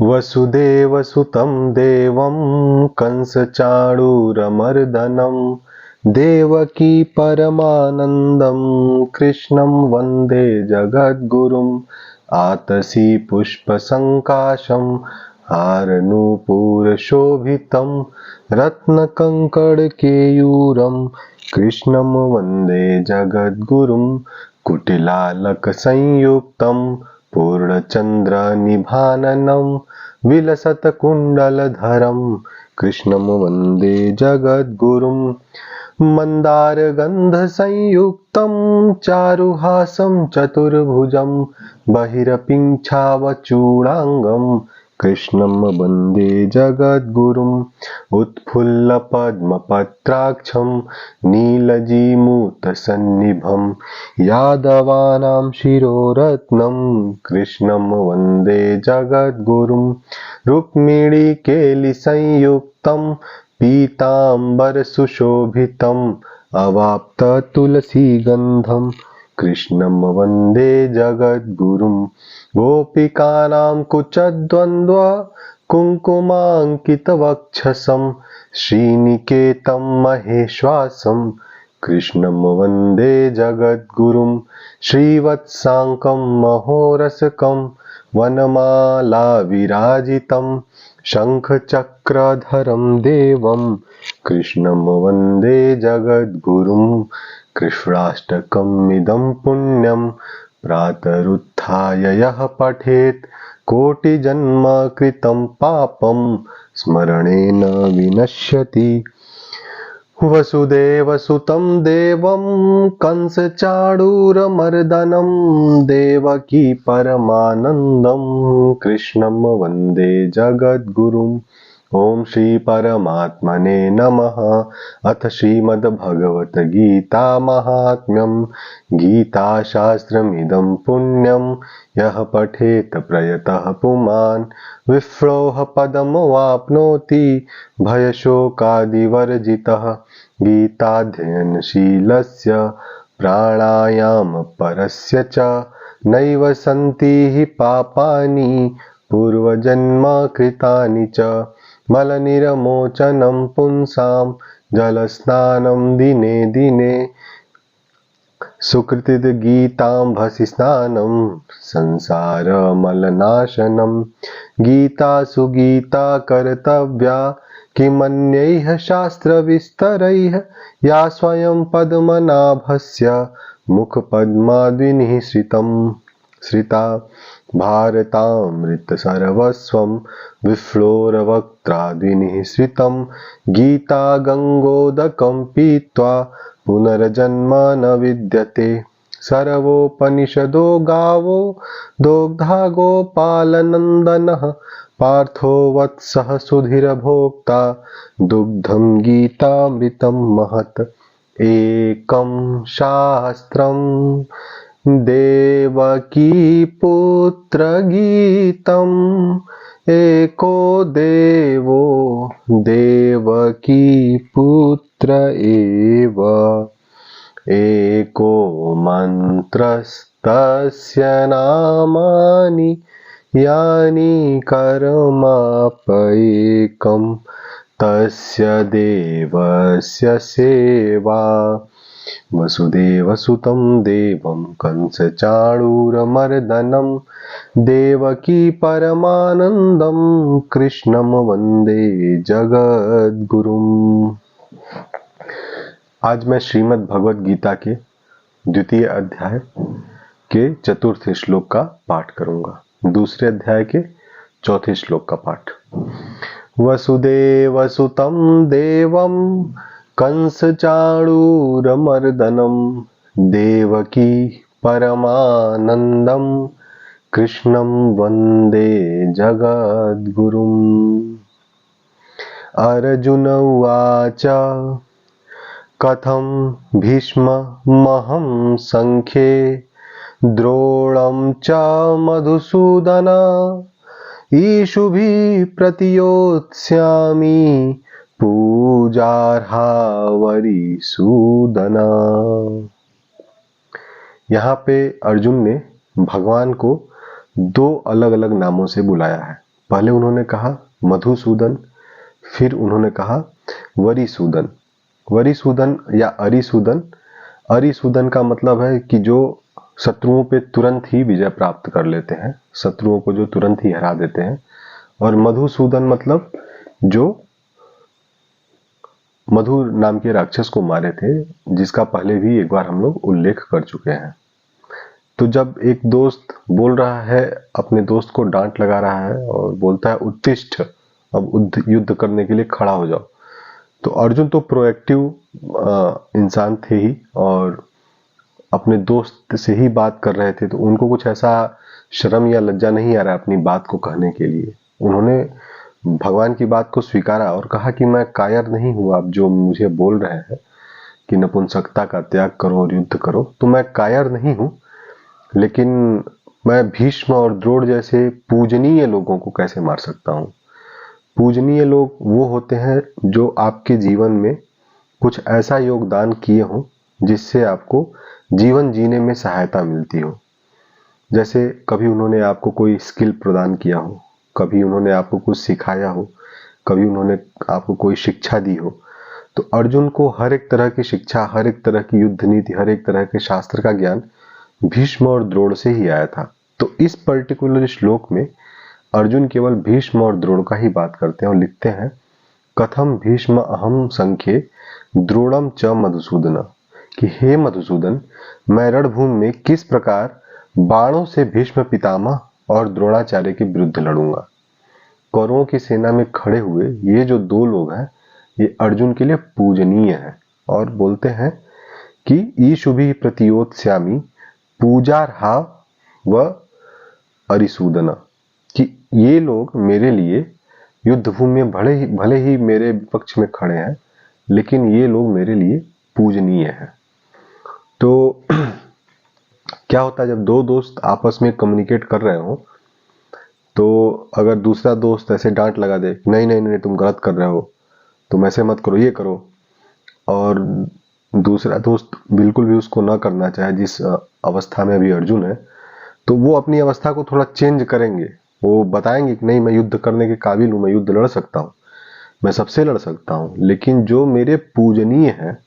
वसुदेवसुतं देवं कंसचाणूरमर्दनं देवकी परमानन्दं कृष्णं वन्दे जगद्गुरुम् आतसी पुष्पसङ्काशं हारनूपुरशोभितं रत्नकङ्कणकेयूरं कृष्णं वन्दे जगद्गुरुं कुटिलालकसंयुक्तं पूर्णचन्द्रनिभाननं विलसत्कुण्डलधरं कृष्णं वन्दे जगद्गुरुं मन्दारगन्धसंयुक्तं चारुहासं चतुर्भुजं बहिरपिञ्छावचूडाङ्गं कृष्णं वन्दे जगद्गुरुम् उत्फुल्लपद्मपत्राक्षं नीलजीमूतसन्निभं यादवानां शिरोरत्नं कृष्णं वन्दे जगद्गुरुं रुक्मिणीकेलिसंयुक्तं पीताम्बरसुशोभितम् अवाप्ततुलसीगन्धं कृष्णं वन्दे जगद्गुरुं गोपिकानां कुचद्वन्द्व कुङ्कुमाङ्कितवक्षसं श्रीनिकेतं महेश्वासं कृष्णं वन्दे जगद्गुरुं श्रीवत्साङ्कं महोरसकं वनमालाविराजितं शङ्खचक्रधरं देवं कृष्णं वन्दे जगद्गुरुं कृष्णाष्टकमिदं पुण्यं प्रातरुत्थाय यः पठेत् कोटिजन्म कृतं पापं स्मरणेन विनश्यति वसुदेवसुतं देवं कंसचाणूरमर्दनं देवकी परमानन्दं कृष्णं वन्दे जगद्गुरुम् ओम श्री परमात्मने नमः। अथ श्रीमद्भगवद्गीता महात्म्यं गीताशास्त्रमिदं पुण्यं यः पठेत प्रयतः पुमान् विप्रोः पदमवाप्नोति भयशोकादिवर्जितः गीताध्ययनशीलस्य प्राणायामपरस्य च नैव सन्ति हि पापानि पूर्वजन्मकृतानि च मलनिर्मोचनं पुंसां जलस्नानं दिने दिने सुकृतिगीताम्भसि स्नानं संसारमलनाशनं गीता सुगीता कर्तव्या किमन्यैः शास्त्रविस्तरैः या स्वयं पद्मनाभस्य मुखपद्माद्विनिःसृता भारतामृतसर्वस्वं विप्लोरवक्त्राद्विनिःसृतं गीता गङ्गोदकं पीत्वा पुनर्जन्म न विद्यते सर्वोपनिषदो गावो दोग्धा गोपालनन्दनः पार्थो वत्सः सुधीरभोक्ता दुग्धं गीतामृतं महत् एकं शास्त्रं देवकी पुत्रगीतम् एको देवो देवकी पुत्र एव एको मन्त्रस्तस्य नामानि यानि कर्माप्येकं तस्य देवस्य सेवा वसुदेवसुतं देवं कंसचाणूरमर्दनं देवकी परमानन्दं कृष्णं वन्दे जगद्गुरुम्। आज मैं श्रीमद् भगवद गीता के द्वितीय अध्याय के चतुर्थ श्लोक का पाठ करूंगा। दूसरे अध्याय के चौथे श्लोक का पाठ। वसुदेवसुतं देवं कंसचाणूरमर्दनं देवकी परमानन्दं कृष्णं वन्दे जगद्गुरुम्। अर्जुन उवाच कथं भीष्ममहं संख्ये द्रोणं च मधुसूदन ईशुभिः प्रतियोत्स्यामि पूजार्हा वरिसूदन। यहाँ पे अर्जुन ने भगवान को दो अलग अलग नामों से बुलाया है। पहले उन्होंने कहा मधुसूदन, फिर उन्होंने कहा वरिसूदन। वरिसूदन या अरिसूदन। अरिसूदन का मतलब है कि जो शत्रुओं पे तुरंत ही विजय प्राप्त कर लेते हैं, शत्रुओं को जो तुरंत ही हरा देते हैं। और मधुसूदन मतलब जो मधु नाम के राक्षस को मारे थे, जिसका पहले भी एक बार हम लोग उल्लेख कर चुके हैं। तो जब एक दोस्त बोल रहा है, अपने दोस्त को डांट लगा रहा है और बोलता है उत्तिष्ठ, अब युद्ध करने के लिए खड़ा हो जाओ, तो अर्जुन तो प्रोएक्टिव इंसान थे ही और अपने दोस्त से ही बात कर रहे थे, तो उनको कुछ ऐसा शर्म या लज्जा नहीं आ रहा अपनी बात को कहने के लिए। उन्होंने भगवान की बात को स्वीकारा और कहा कि मैं कायर नहीं हूं, आप जो मुझे बोल रहे हैं कि नपुंसकता का त्याग करो और युद्ध करो, तो मैं कायर नहीं हूं, लेकिन मैं भीष्म और द्रोण जैसे पूजनीय लोगों को कैसे मार सकता हूं। पूजनीय लोग वो होते हैं जो आपके जीवन में कुछ ऐसा योगदान किए हों जिससे आपको जीवन जीने में सहायता मिलती हो। जैसे कभी उन्होंने आपको कोई स्किल प्रदान किया हो, कभी उन्होंने आपको कुछ सिखाया हो, कभी उन्होंने आपको कोई शिक्षा दी हो। तो अर्जुन को हर एक तरह की शिक्षा, हर एक तरह की युद्ध नीति, हर एक तरह के शास्त्र का ज्ञान भीष्म और द्रोण से ही आया था। तो इस पर्टिकुलर श्लोक में अर्जुन केवल भीष्म और द्रोण का ही बात करते हैं और लिखते हैं कथम भीष्म अहम संख्ये द्रोणम च मधुसूदन, कि हे मधुसूदन, मैं रणभूमि में किस प्रकार बाणों से भीष्म पितामह और द्रोणाचार्य के विरुद्ध लड़ूंगा। कौरवों की सेना में खड़े हुए ये जो दो लोग हैं, ये अर्जुन के लिए पूजनीय हैं और बोलते हैं कि ईशुभि प्रतियोत्स्यामि पूजार्हा व अरिसूदना, कि ये लोग मेरे लिए युद्ध भूमि में भले ही मेरे पक्ष में खड़े हैं, लेकिन ये लोग मेरे लिए पूजनीय हैं। तो क्या होता है जब दो दोस्त आपस में कम्युनिकेट कर रहे हो, तो अगर दूसरा दोस्त ऐसे डांट लगा दे, नहीं नहीं नहीं तुम गलत कर रहे हो, तुम ऐसे मत करो, ये करो, और दूसरा दोस्त बिल्कुल भी उसको ना करना चाहे जिस अवस्था में अभी अर्जुन है, तो वो अपनी अवस्था को थोड़ा चेंज करेंगे। वो बताएंगे कि नहीं, मैं युद्ध करने के काबिल हूं, मैं युद्ध लड़ सकता हूं, मैं सबसे लड़ सकता हूं, लेकिन जो मेरे पूजनीय हैं,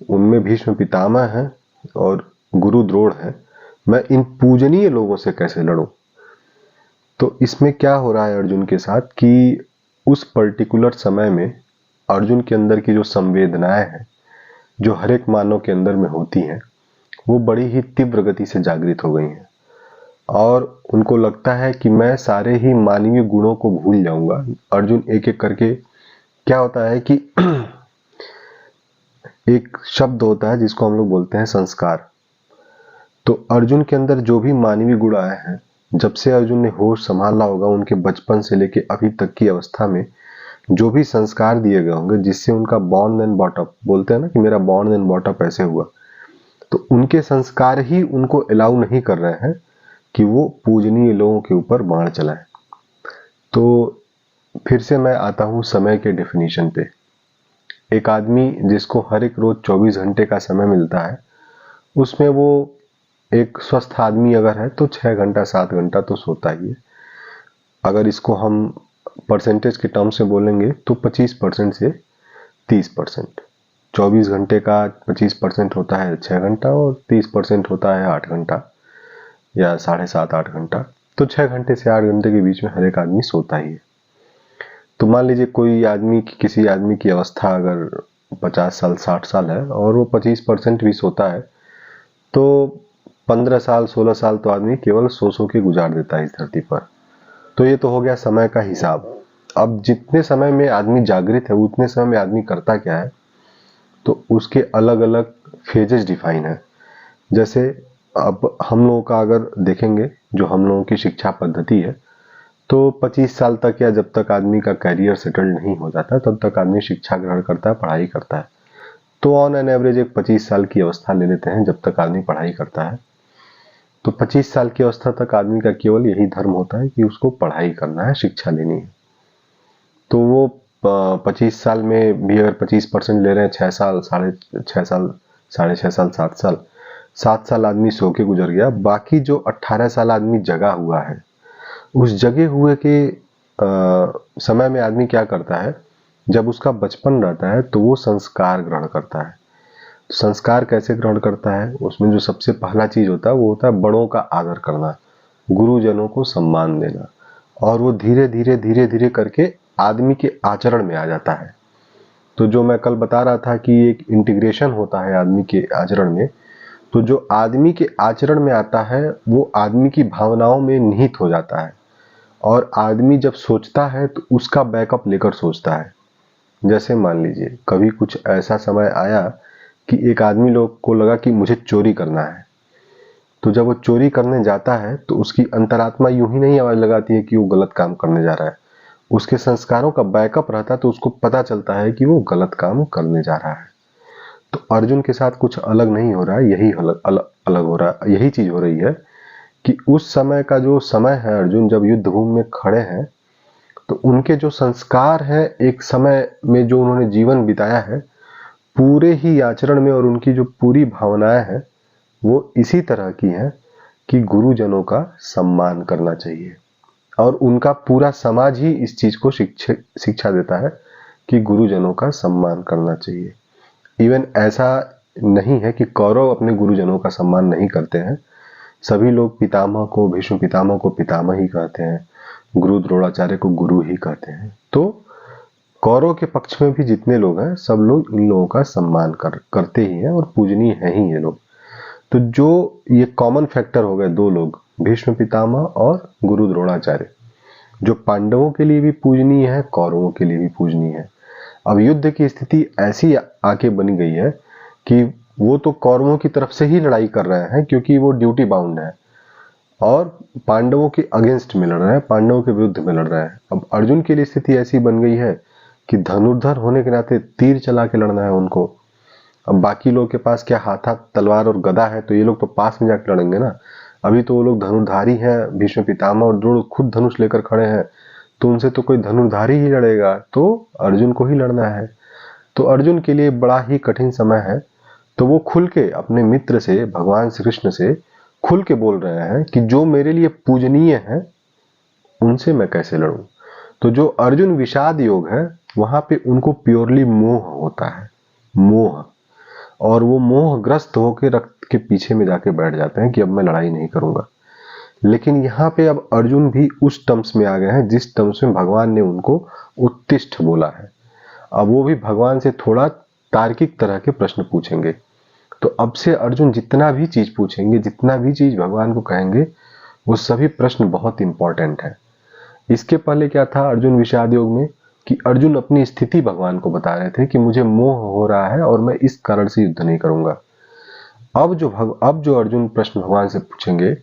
उनमें भीष्म पितामह है और गुरु द्रोण है, मैं इन पूजनीय लोगों से कैसे लड़ूं। तो इसमें क्या हो रहा है अर्जुन के साथ कि उस पर्टिकुलर समय में अर्जुन के अंदर की जो संवेदनाएं हैं, जो हर एक मानव के अंदर में होती हैं, वो बड़ी ही तीव्र गति से जागृत हो गई हैं और उनको लगता है कि मैं सारे ही मानवीय गुणों को भूल जाऊंगा। अर्जुन एक एक करके, क्या होता है कि एक शब्द होता है जिसको हम लोग बोलते हैं संस्कार। तो अर्जुन के अंदर जो भी मानवीय गुण आए हैं, जब से अर्जुन ने होश संभाला होगा, उनके बचपन से लेके अभी तक की अवस्था में जो भी संस्कार दिए गए होंगे, जिससे उनका बॉर्न एंड बॉटअप, बोलते हैं ना कि मेरा बॉर्न एंड बॉटअप ऐसे हुआ, तो उनके संस्कार ही उनको अलाउ नहीं कर रहे हैं कि वो पूजनीय लोगों के ऊपर बाण चलाएं। तो फिर से मैं आता हूं समय के डेफिनेशन पे। एक आदमी जिसको हर एक रोज 24 घंटे का समय मिलता है, उसमें वो एक स्वस्थ आदमी अगर है तो 6 घंटा 7 घंटा तो सोता ही है। अगर इसको हम परसेंटेज के टर्म से बोलेंगे तो 25% से 30%। 24 घंटे का 25% होता है 6 घंटा और 30% होता है 8 घंटा या 7.5 8 घंटा। तो 6 घंटे से 8 घंटे के बीच में हर एक आदमी सोता ही है। तो मान लीजिए कोई आदमी, किसी आदमी की अवस्था अगर 50 साल 60 साल है और वो 25% भी सोता है, तो 15 साल 16 साल तो आदमी केवल सो के गुजार देता है इस धरती पर। तो ये तो हो गया समय का हिसाब। अब जितने समय में आदमी जागृत है, उतने समय में आदमी करता क्या है, तो उसके अलग अलग फेजेस डिफाइन है। जैसे अब हम लोगों का अगर देखेंगे, जो हम लोगों की शिक्षा पद्धति है, तो 25 साल तक या जब तक आदमी का कैरियर सेटल्ड नहीं हो जाता, तब तक आदमी शिक्षा ग्रहण करता है, पढ़ाई करता है। तो ऑन एन एवरेज एक 25 साल की अवस्था ले लेते हैं जब तक आदमी पढ़ाई करता है। तो 25 साल की अवस्था तक आदमी का केवल यही धर्म होता है कि उसको पढ़ाई करना है, शिक्षा लेनी है। तो वो 25 साल में भी अगर 25% ले रहे हैं, 6 साल 6.5 साल 6.5 साल 7 साल आदमी सो के गुजर गया। बाकी जो 18 साल आदमी जगा हुआ है, उस जगे हुए के समय में आदमी क्या करता है, जब उसका बचपन रहता है तो वो संस्कार ग्रहण करता है। संस्कार कैसे ग्रहण करता है, उसमें जो सबसे पहला चीज होता है वो होता है बड़ों का आदर करना, गुरुजनों को सम्मान देना, और वो धीरे धीरे धीरे धीरे करके आदमी के आचरण में आ जाता है। तो जो मैं कल बता रहा था कि एक इंटीग्रेशन होता है आदमी के आचरण में, तो जो आदमी के आचरण में आता है वो आदमी की भावनाओं में निहित हो जाता है, और आदमी जब सोचता है तो उसका बैकअप लेकर सोचता है। जैसे मान लीजिए कभी कुछ ऐसा समय आया कि एक आदमी लोग को लगा कि मुझे चोरी करना है, तो जब वो चोरी करने जाता है तो उसकी अंतरात्मा यूं ही नहीं आवाज लगाती है कि वो गलत काम करने जा रहा है, उसके संस्कारों का बैकअप रहता है तो उसको पता चलता है कि वो गलत काम करने जा रहा है। तो अर्जुन के साथ कुछ अलग नहीं हो रहा है, यही अलग हो रहा है, यही चीज हो रही है कि उस समय का जो समय है, अर्जुन जब युद्ध भूमि में खड़े हैं तो उनके जो संस्कार हैं एक समय में जो उन्होंने जीवन बिताया है पूरे ही आचरण में, और उनकी जो पूरी भावनाएं हैं वो इसी तरह की हैं कि गुरुजनों का सम्मान करना चाहिए, और उनका पूरा समाज ही इस चीज को शिक्षा देता है कि गुरुजनों का सम्मान करना चाहिए। इवन ऐसा नहीं है कि कौरव अपने गुरुजनों का सम्मान नहीं करते हैं, सभी लोग पितामह को, भीष्म पितामह को पितामह ही कहते हैं, गुरु द्रोणाचार्य को गुरु ही कहते हैं। तो कौरव के पक्ष में भी जितने लोग हैं सब लोग इन लोगों का सम्मान करते ही हैं और पूजनीय हैं ही ये लोग। तो जो ये कॉमन फैक्टर हो गए दो लोग, भीष्म पितामह और गुरु द्रोणाचार्य, जो पांडवों के लिए भी पूजनीय है, कौरवों के लिए भी पूजनीय है। अब युद्ध की स्थिति ऐसी आके बनी गई है कि वो तो कौरवों की तरफ से ही लड़ाई कर रहे हैं क्योंकि वो ड्यूटी बाउंड है, और पांडवों के अगेंस्ट में लड़ रहे हैं, पांडवों के विरुद्ध में लड़ रहे हैं। अब अर्जुन के लिए स्थिति ऐसी बन गई है कि धनुर्धर होने के नाते तीर चला के लड़ना है उनको। अब बाकी लोग के पास क्या हाथ तलवार और गदा है, तो ये लोग तो पास में जाकर लड़ेंगे ना। अभी तो वो लोग धनुर्धारी हैं, भीष्म पितामह और द्रोण खुद धनुष लेकर खड़े हैं, तो उनसे तो कोई धनुर्धारी ही लड़ेगा, तो अर्जुन को ही लड़ना है। तो अर्जुन के लिए बड़ा ही कठिन समय है। तो वो खुल के अपने मित्र से, भगवान श्री कृष्ण से खुल के बोल रहे हैं कि जो मेरे लिए पूजनीय है उनसे मैं कैसे लड़ूं। तो जो अर्जुन विषाद योग है वहां पे उनको प्योरली मोह होता है, मोह, और वो मोहग्रस्त होकर रक्त के पीछे में जाके बैठ जाते हैं कि अब मैं लड़ाई नहीं करूंगा। लेकिन यहाँ पे अब अर्जुन भी उस टर्म्स में आ गए हैं जिस टर्म्स में भगवान ने उनको उत्तिष्ठ बोला है। अब वो भी भगवान से थोड़ा तार्किक तरह के प्रश्न पूछेंगे। तो अब से अर्जुन जितना भी चीज पूछेंगे, जितना भी चीज भगवान को कहेंगे, वो सभी प्रश्न बहुत इंपॉर्टेंट है। इसके पहले क्या था अर्जुन विषाद योग में कि अर्जुन अपनी स्थिति भगवान को बता रहे थे कि मुझे मोह हो रहा है और मैं इस कारण से युद्ध नहीं करूंगा। अब जो अर्जुन प्रश्न भगवान से पूछेंगे,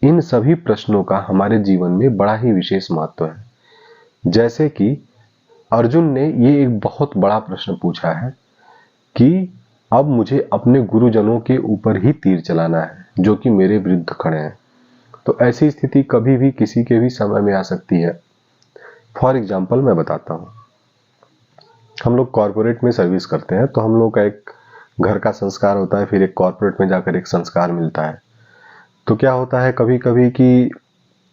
इन सभी प्रश्नों का हमारे जीवन में बड़ा ही विशेष महत्व है। जैसे कि अर्जुन ने ये एक बहुत बड़ा प्रश्न पूछा है कि अब मुझे अपने गुरुजनों के ऊपर ही तीर चलाना है जो कि मेरे विरुद्ध खड़े हैं। तो ऐसी स्थिति कभी भी किसी के भी समय में आ सकती है। फॉर एग्जाम्पल मैं बताता हूँ, हम लोग कॉर्पोरेट में सर्विस करते हैं, तो हम लोग का एक घर का संस्कार होता है, फिर एक कॉर्पोरेट में जाकर एक संस्कार मिलता है। तो क्या होता है कभी कभी कि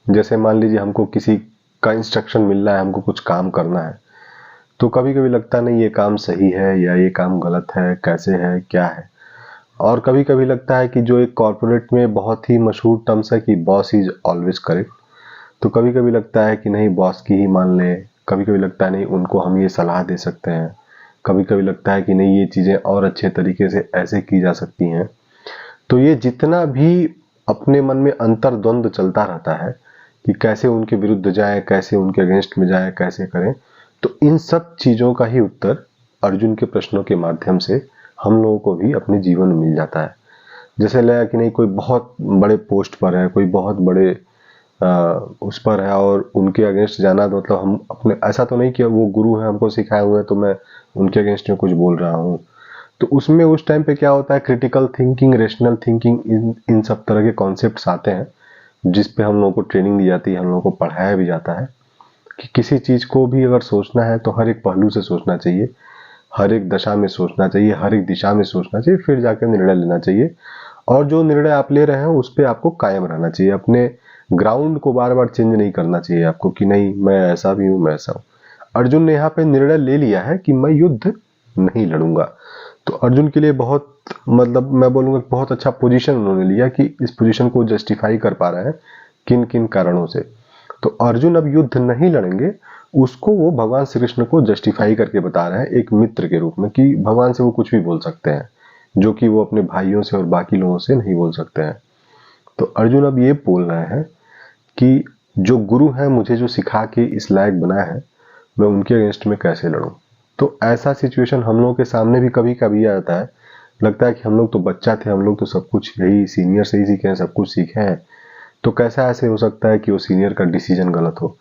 जैसे मान लीजिए हमको किसी का इंस्ट्रक्शन मिल रहा है, हमको कुछ काम करना है, तो कभी कभी लगता नहीं ये काम सही है या ये काम गलत है, कैसे है, क्या है। और कभी कभी लगता है कि जो एक कॉर्पोरेट में बहुत ही मशहूर टर्म्स है कि बॉस इज ऑलवेज करेक्ट, तो कभी कभी लगता है कि नहीं बॉस की ही मान लें, कभी कभी लगता है नहीं उनको हम ये सलाह दे सकते हैं, कभी कभी लगता है कि नहीं ये चीज़ें और अच्छे तरीके से ऐसे की जा सकती हैं। तो ये जितना भी अपने मन में अंतर्द्वंद चलता रहता है कि कैसे उनके विरुद्ध जाएं, कैसे उनके अगेंस्ट में जाएं, कैसे करें, तो इन सब चीज़ों का ही उत्तर अर्जुन के प्रश्नों के माध्यम से हम लोगों को भी अपने जीवन में मिल जाता है। जैसे लगा कि नहीं कोई बहुत बड़े पोस्ट पर है, कोई बहुत बड़े उस पर है, और उनके अगेंस्ट जाना तो मतलब हम अपने, ऐसा तो नहीं कि वो गुरु है हमको सिखाए हुए तो मैं उनके अगेंस्ट में कुछ बोल रहा हूँ। तो उसमें उस टाइम पे क्या होता है, क्रिटिकल थिंकिंग, रेशनल थिंकिंग, इन सब तरह के कॉन्सेप्ट्स आते हैं जिस पे हम लोगों को ट्रेनिंग दी जाती है, हम लोगों को पढ़ाया भी जाता है कि किसी चीज को भी अगर सोचना है तो हर एक पहलू से सोचना चाहिए, हर एक दशा में सोचना चाहिए, हर एक दिशा में सोचना चाहिए, फिर जाकर निर्णय लेना चाहिए। और जो निर्णय आप ले रहे हैं उस पर आपको कायम रहना चाहिए, अपने ग्राउंड को बार बार चेंज नहीं करना चाहिए आपको कि नहीं मैं ऐसा भी हूं, मैं ऐसा हूं। अर्जुन ने यहाँ पे निर्णय ले लिया है कि मैं युद्ध नहीं लड़ूंगा। तो अर्जुन के लिए बहुत मतलब मैं बोलूंगा बहुत अच्छा पोजीशन उन्होंने लिया कि इस पोजीशन को जस्टिफाई कर पा रहे हैं किन किन कारणों से। तो अर्जुन अब युद्ध नहीं लड़ेंगे, उसको वो भगवान श्री कृष्ण को जस्टिफाई करके बता रहे हैं एक मित्र के रूप में कि भगवान से वो कुछ भी बोल सकते हैं जो कि वो अपने भाइयों से और बाकी लोगों से नहीं बोल सकते हैं। तो अर्जुन अब ये बोल रहे हैं कि जो गुरु है मुझे जो सिखा के इस लायक बनाया है, मैं उनके अगेंस्ट में कैसे लड़ूं। तो ऐसा सिचुएशन हम लोगों के सामने भी कभी कभी आता है। लगता है कि हम लोग तो बच्चा थे, हम लोग तो सब कुछ यही सीनियर से ही सीखे हैं, सब कुछ सीखे हैं, तो कैसा ऐसे हो सकता है कि वो सीनियर का डिसीजन गलत हो।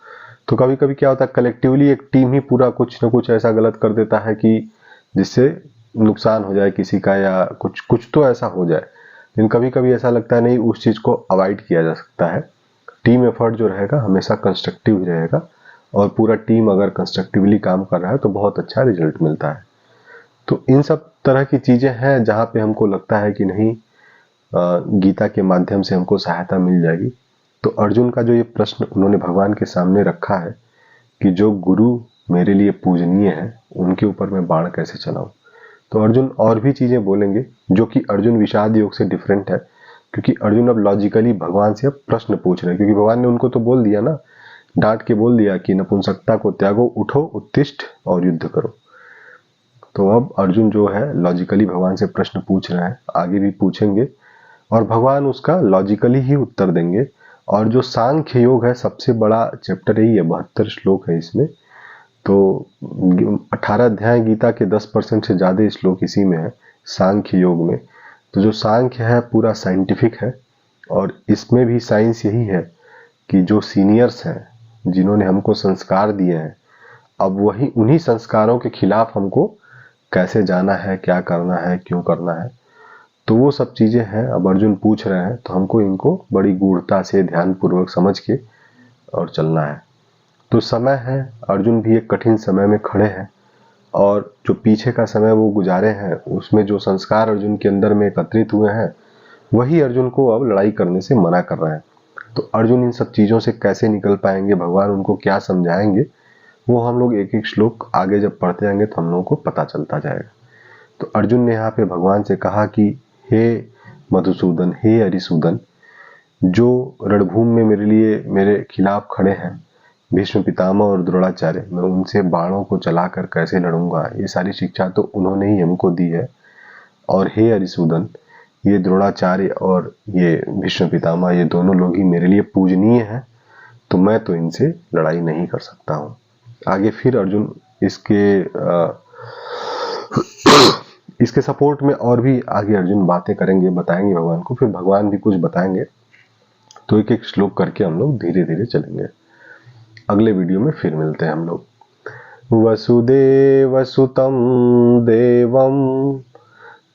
तो कभी कभी क्या होता है कलेक्टिवली एक टीम ही पूरा कुछ ना कुछ ऐसा गलत कर देता है कि जिससे नुकसान हो जाए किसी का या कुछ कुछ तो ऐसा हो जाए। लेकिन कभी कभी ऐसा लगता है नहीं, उस चीज को अवॉइड किया जा सकता है। टीम एफर्ट जो रहेगा हमेशा कंस्ट्रक्टिव रहेगा और पूरा टीम अगर कंस्ट्रक्टिवली काम कर रहा है तो बहुत अच्छा रिजल्ट मिलता है। तो इन सब तरह की चीजें हैं जहां पे हमको लगता है कि नहीं गीता के माध्यम से हमको सहायता मिल जाएगी। तो अर्जुन का जो ये प्रश्न उन्होंने भगवान के सामने रखा है कि जो गुरु मेरे लिए पूजनीय है उनके ऊपर मैं बाण कैसे चलाऊं। तो अर्जुन और भी चीजें बोलेंगे जो कि अर्जुन विषाद योग से डिफरेंट है, क्योंकि अर्जुन अब लॉजिकली भगवान से अब प्रश्न पूछ रहे हैं, क्योंकि भगवान ने उनको तो बोल दिया ना, डांट के बोल दिया कि नपुंसकता को त्यागो, उठो, उत्तिष्ठ और युद्ध करो। तो अब अर्जुन जो है लॉजिकली भगवान से प्रश्न पूछ रहे हैं, आगे भी पूछेंगे और भगवान उसका लॉजिकली ही उत्तर देंगे। और जो सांख्य योग है सबसे बड़ा चैप्टर यही है, 72 श्लोक है इसमें। तो 18 अध्याय गीता के 10% से ज्यादा श्लोक इसी में है सांख्य योग में। तो जो सांख्य है पूरा साइंटिफिक है और इसमें भी साइंस यही है कि जो सीनियर्स हैं जिन्होंने हमको संस्कार दिए हैं, अब वही उन्हीं संस्कारों के खिलाफ हमको कैसे जाना है, क्या करना है, क्यों करना है। तो वो सब चीजें हैं अब अर्जुन पूछ रहे हैं, तो हमको इनको बड़ी गूढ़ता से ध्यान पूर्वक समझ के और चलना है। तो समय है, अर्जुन भी एक कठिन समय में खड़े हैं और जो पीछे का समय वो गुजारे हैं उसमें जो संस्कार अर्जुन के अंदर में एकत्रित हुए हैं वही अर्जुन को अब लड़ाई करने से मना कर रहे हैं। तो अर्जुन इन सब चीजों से कैसे निकल पाएंगे, भगवान उनको क्या समझाएंगे, वो हम लोग एक एक श्लोक आगे जब पढ़ते जाएंगे तो हम लोगों को पता चलता जाएगा। तो अर्जुन ने यहाँ पे भगवान से कहा कि हे मधुसूदन, हे हरिसूदन, जो रणभूमि में मेरे लिए मेरे खिलाफ खड़े हैं भीष्म पितामह और द्रोणाचार्य, मैं उनसे बाणों को चलाकर कैसे लड़ूंगा, ये सारी शिक्षा तो उन्होंने ही हमको दी है। और हे हरिसूदन, ये द्रोणाचार्य और ये भीष्म पितामह ये दोनों लोग ही मेरे लिए पूजनीय हैं, तो मैं तो इनसे लड़ाई नहीं कर सकता हूँ। आगे फिर अर्जुन इसके सपोर्ट में और भी आगे अर्जुन बातें करेंगे, बताएंगे भगवान को, फिर भगवान भी कुछ बताएंगे। तो एक एक श्लोक करके हम लोग धीरे धीरे चलेंगे। अगले वीडियो में फिर मिलते हैं हम लोग। वसुदेव सुतं देवं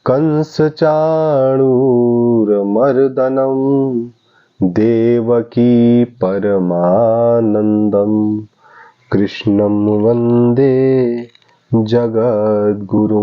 कंस चाणूरमर्दनं देवकी परमानंदम कृष्णं वंदे जगद्गुरुम्।